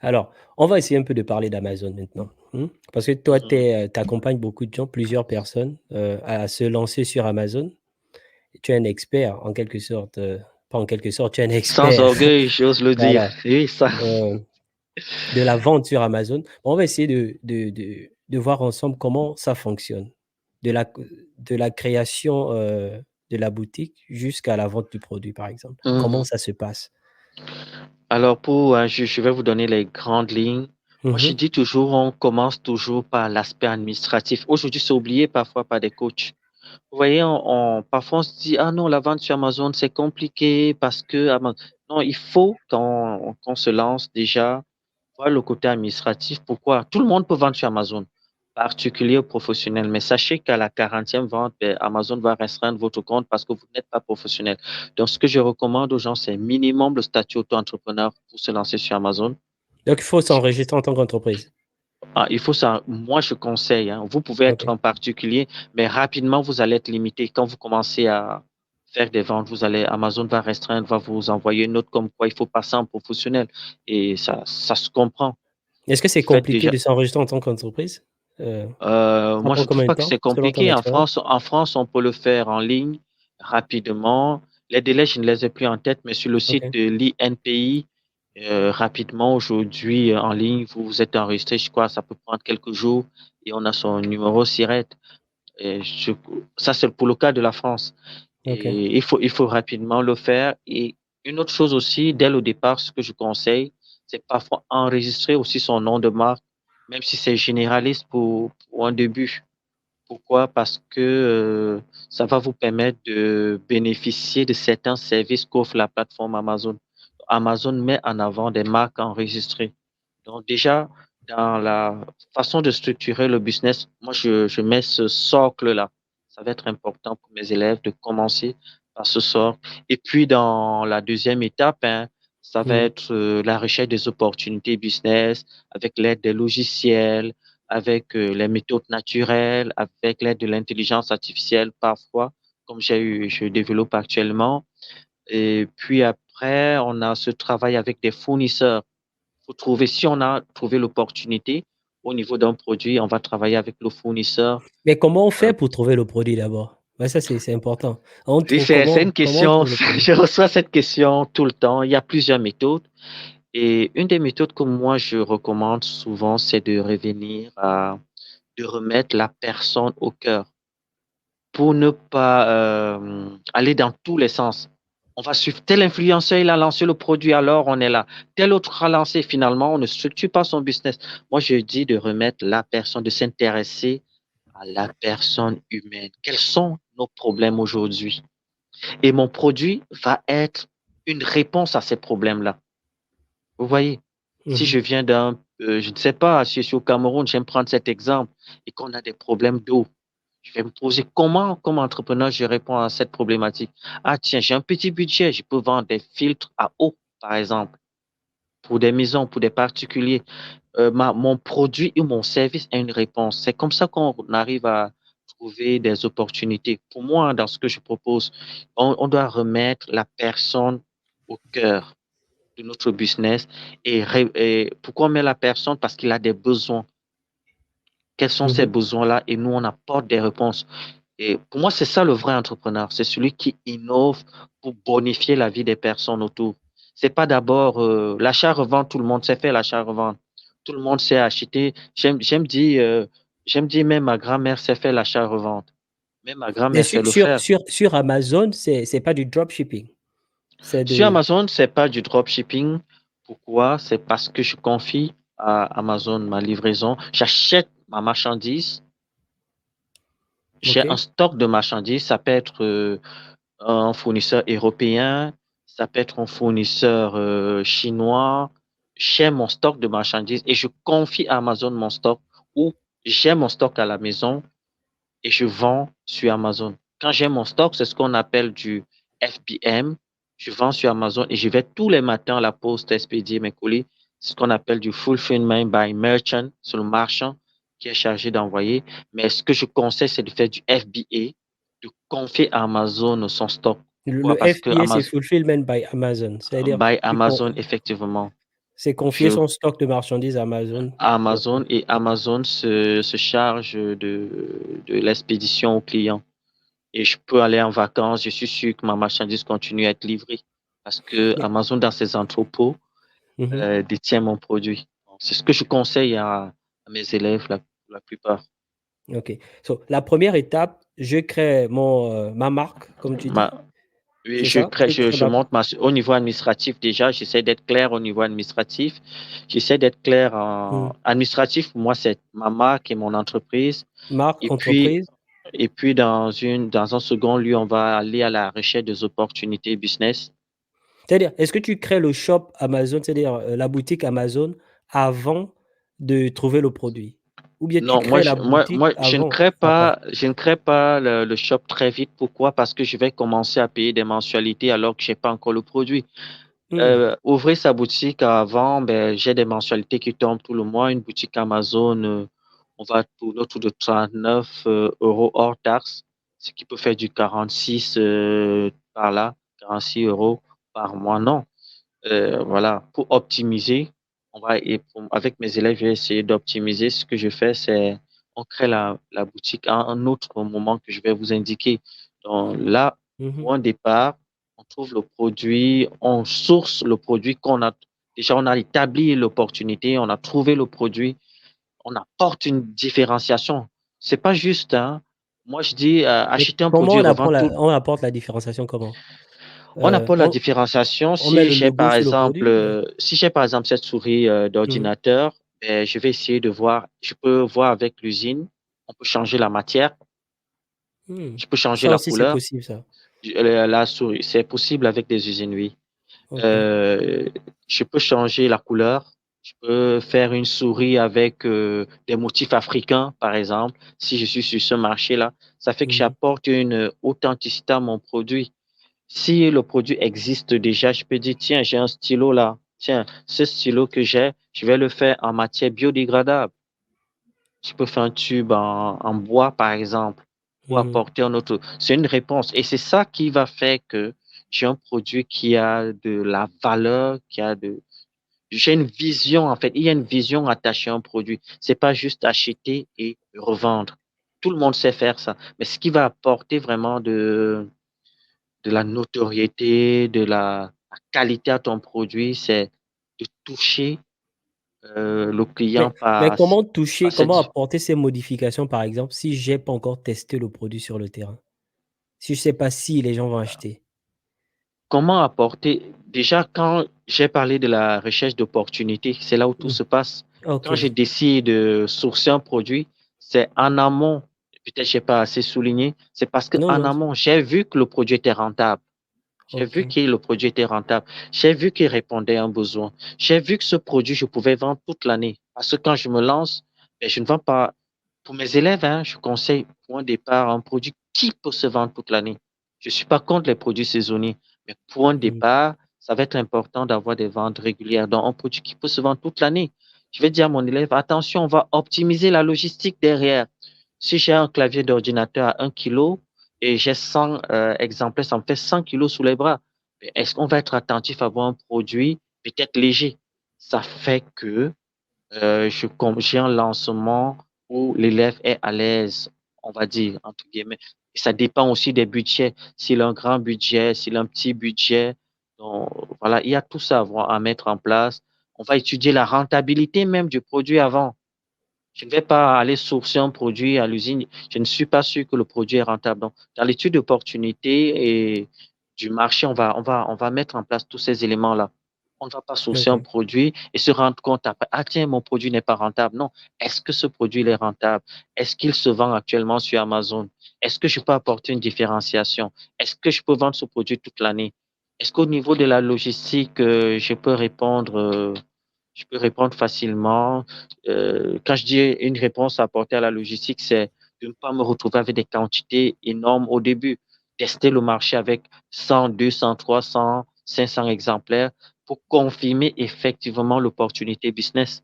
Alors, on va essayer un peu de parler d'Amazon maintenant, parce que toi, Mhm. tu accompagnes beaucoup de gens, plusieurs personnes, à se lancer sur Amazon. Tu es un expert en quelque sorte, pas en quelque sorte, tu es un Sans expert, orgueil, j'ose le dire. voilà, Oui, ça. heu, de la vente sur Amazon. On va essayer de voir ensemble comment ça fonctionne, de la création, de la boutique jusqu'à la vente du produit, par exemple. Comment Mhm. ça se passe? Alors, je vais vous donner les grandes lignes. Moi, je Mmh. dis toujours, on commence toujours par l'aspect administratif. Aujourd'hui, c'est oublié parfois par des coachs. Vous voyez, parfois on se dit, ah non, la vente sur Amazon, c'est compliqué parce que non, il faut qu'on se lance déjà, voir le côté administratif. Pourquoi? Tout le monde peut vendre sur Amazon, particulier ou professionnel. Mais sachez qu'à la 40e vente, ben, Amazon va restreindre votre compte parce que vous n'êtes pas professionnel. Donc, ce que je recommande aux gens, c'est minimum le statut auto-entrepreneur pour se lancer sur Amazon. Donc il faut s'enregistrer en tant qu'entreprise? Ah, il faut ça. Moi, je conseille, hein. Vous pouvez être OK. en particulier, mais rapidement, vous allez être limité. Quand vous commencez à faire des ventes, Amazon va restreindre, va vous envoyer une note comme quoi il faut passer en professionnel. Et ça se comprend. Est-ce que c'est Faites compliqué déjà. de s'enregistrer en tant qu'entreprise? Ça Moi, prend je trouve combien de pas que temps, c'est selon ton compliqué. expérience? En France, on peut le faire en ligne rapidement. Les délais, je ne les ai plus en tête, mais sur le site OK. de l'INPI, rapidement, aujourd'hui, en ligne, vous vous êtes enregistré, je crois, ça peut prendre quelques jours et on a son numéro SIRET. Et ça, c'est pour le cas de la France. OK. Et il faut rapidement le faire. Et une autre chose aussi, dès le départ, ce que je conseille, c'est parfois enregistrer aussi son nom de marque, même si c'est généraliste pour un début. Pourquoi? Parce que ça va vous permettre de bénéficier de certains services qu'offre la plateforme Amazon. Amazon met en avant des marques enregistrées. Donc déjà, dans la façon de structurer le business, moi, je mets ce socle-là. Ça va être important pour mes élèves de commencer par ce socle. Et puis, dans la deuxième étape, hein, ça va Mmh. être la recherche des opportunités business avec l'aide des logiciels, avec les méthodes naturelles, avec l'aide de l'intelligence artificielle parfois, comme je développe actuellement. Et puis après, on a ce travail avec des fournisseurs. Faut trouver, si on a trouvé l'opportunité au niveau d'un produit, on va travailler avec le fournisseur. Mais comment on Euh, fait pour trouver le produit d'abord? Ouais, ça, c'est important. On oui, trouve c'est une comment on question, trouve le produit? je reçois cette question tout le temps. Il y a plusieurs méthodes. Et une des méthodes que moi je recommande souvent, c'est de remettre la personne au cœur pour ne pas aller dans tous les sens. On va suivre tel influenceur, il a lancé le produit, alors on est là. Tel autre a lancé, finalement, on ne structure pas son business. Moi, je dis de remettre la personne, de s'intéresser à la personne humaine. Quels sont nos problèmes aujourd'hui? Et mon produit va être une réponse à ces problèmes-là. Vous voyez, si Mmh. je viens je ne sais pas, si je suis au Cameroun, j'aime prendre cet exemple, et qu'on a des problèmes d'eau, je vais me poser comment, comme entrepreneur, je réponds à cette problématique. Ah tiens, j'ai un petit budget, je peux vendre des filtres à eau, par exemple, pour des maisons, pour des particuliers. Mon produit ou mon service a une réponse. C'est comme ça qu'on arrive à trouver des opportunités. Pour moi, dans ce que je propose, on doit remettre la personne au cœur de notre business. Et pourquoi on met la personne? Parce qu'il a des besoins. Quels sont ces Mmh. besoins-là? Et nous, on apporte des réponses. Et pour moi, c'est ça le vrai entrepreneur. C'est celui qui innove pour bonifier la vie des personnes autour. C'est pas d'abord l'achat-revente, tout le monde sait faire l'achat-revente. Tout le monde sait acheter. J'aime dire même ma grand-mère sait faire l'achat-revente. Même ma Mais grand-mère sait le faire. sur Amazon, c'est pas du dropshipping, c'est Sur de Amazon, c'est pas du dropshipping. Pourquoi? C'est parce que je confie à Amazon ma livraison. J'achète ma marchandise. J'ai un OK. stock de marchandises. Ça peut être un fournisseur européen, ça peut être un fournisseur chinois. J'ai mon stock de marchandises et je confie à Amazon mon stock ou j'ai mon stock à la maison et je vends sur Amazon. Quand j'ai mon stock, c'est ce qu'on appelle du FBM. Je vends sur Amazon et je vais tous les matins à la poste expédier mes colis. C'est ce qu'on appelle du fulfillment by merchant, c'est le marchand qui est chargé d'envoyer. Mais ce que je conseille, c'est de faire du FBA, de confier à Amazon son stock. le Pourquoi? le Parce que FBA, c'est Fulfillment by Amazon, c'est-à-dire by ils con Amazon, effectivement. C'est confier Je son stock de marchandises à Amazon à pour Amazon et Amazon se charge de l'expédition au client. Et je peux aller en vacances, je suis sûr que ma marchandise continue à être livrée parce que mais Amazon, dans ses entrepôts, mmh détient mon produit. C'est ce que je conseille à mes élèves la plupart. OK. So, la première étape, je crée ma marque, comme tu dis, Ma- oui, c'est ça? Je crée je ma monte au niveau administratif déjà, j'essaie d'être clair au niveau administratif. J'essaie d'être clair mmh, en administratif. Pour moi, c'est ma marque et mon entreprise. marque, Et puis, entreprise. dans un second lieu, on va aller à la recherche des opportunités business. C'est-à-dire, est-ce que tu crées le shop Amazon, c'est-à-dire, la boutique Amazon avant de trouver le produit? Ou bien tu Non, crées la boutique avant? Ça part. je ne crée pas le shop très vite. Pourquoi? Parce que je vais commencer à payer des mensualités alors que je n'ai pas encore le produit. Mmh, Ouvrir sa boutique avant, ben, j'ai des mensualités qui tombent tout le mois. Une boutique Amazon, on va tourner autour de 39 euros hors taxe, ce qui peut faire du 46 par là, 46 euros par mois. Non. Voilà, pour optimiser, avec mes élèves, je vais essayer d'optimiser. Ce que je fais, c'est on crée la boutique à un autre moment que je vais vous indiquer. Donc là, mmh pour un départ, on trouve le produit, on source le produit qu'on a. Déjà, on a établi l'opportunité, on a trouvé le produit, on apporte une différenciation. C'est pas juste, hein. Moi, je dis, Mais acheter un comment produit et revendre tout. on apporte la différenciation comment? On apporte la On différenciation met le logo sur le produit? si j'ai par exemple cette souris Mmh d'ordinateur, ben, je vais essayer de voir, je peux voir avec l'usine, on peut changer la matière, Mmh. je peux changer Ça la aussi, c'est couleur. possible ça. La souris, c'est possible avec des usines, oui. OK. Euh, je peux changer la couleur, je peux faire une souris avec des motifs africains, par exemple, si je suis sur ce marché-là. Ça fait que Mmh j'apporte une authenticité à mon produit. Si le produit existe déjà, je peux dire, tiens, j'ai un stylo là. Tiens, ce stylo que j'ai, je vais le faire en matière biodégradable. Je peux faire un tube en bois, par exemple, pour Mmh apporter un autre. C'est une réponse. Et c'est ça qui va faire que j'ai un produit qui a de la valeur, j'ai une vision, en fait. Il y a une vision attachée à un produit. C'est pas juste acheter et revendre. Tout le monde sait faire ça. Mais ce qui va apporter vraiment de la notoriété, de la qualité à ton produit, c'est de toucher le client Mais par comment cette... apporter ces modifications, par exemple, si j'ai pas encore testé le produit sur le terrain? Si je sais pas si les gens vont acheter? Comment apporter... Déjà, quand j'ai parlé de la recherche d'opportunités, c'est là où tout Mmh. se passe. Quand je OK. décide de sourcer un produit, c'est en amont. Peut-être je n'ai pas assez souligné. C'est parce Non, qu'en non. amont, j'ai vu que le produit était rentable. J'ai vu OK. que le produit était rentable. J'ai vu qu'il répondait à un besoin. J'ai vu que ce produit, je pouvais vendre toute l'année. Parce que quand je me lance, ben, je ne vends pas. Pour mes élèves, hein, je conseille pour un départ un produit qui peut se vendre toute l'année. Je ne suis pas contre les produits saisonniers, mais pour un Mmh. départ, ça va être important d'avoir des ventes régulières. Donc, un produit qui peut se vendre toute l'année. Je vais dire à mon élève, attention, on va optimiser la logistique derrière. Si j'ai un clavier d'ordinateur à 1 kg, et j'ai 100 exemplaires, ça me fait 100 kilos sous les bras. Est-ce qu'on va être attentif à avoir un produit peut-être léger? Ça fait que j'ai un lancement où l'élève est à l'aise, on va dire, entre guillemets. Et ça dépend aussi des budgets. S'il a un grand budget, s'il a un petit budget. Donc, voilà, il y a tout ça à mettre en place. On va étudier la rentabilité même du produit avant. Je ne vais pas aller sourcer un produit à l'usine. Je ne suis pas sûr que le produit est rentable. Donc, dans l'étude d'opportunité et du marché, on va mettre en place tous ces éléments-là. On ne va pas sourcer un OK. produit et se rendre compte après, ah tiens, mon produit n'est pas rentable. Non. Est-ce que ce produit il est rentable? Est-ce qu'il se vend actuellement sur Amazon? Est-ce que je peux apporter une différenciation? Est-ce que je peux vendre ce produit toute l'année? Est-ce qu'au niveau de la logistique, je peux répondre facilement. Quand je dis une réponse à apporter à la logistique, c'est de ne pas me retrouver avec des quantités énormes au début. Tester le marché avec 100, 200, 300, 500 exemplaires pour confirmer effectivement l'opportunité business.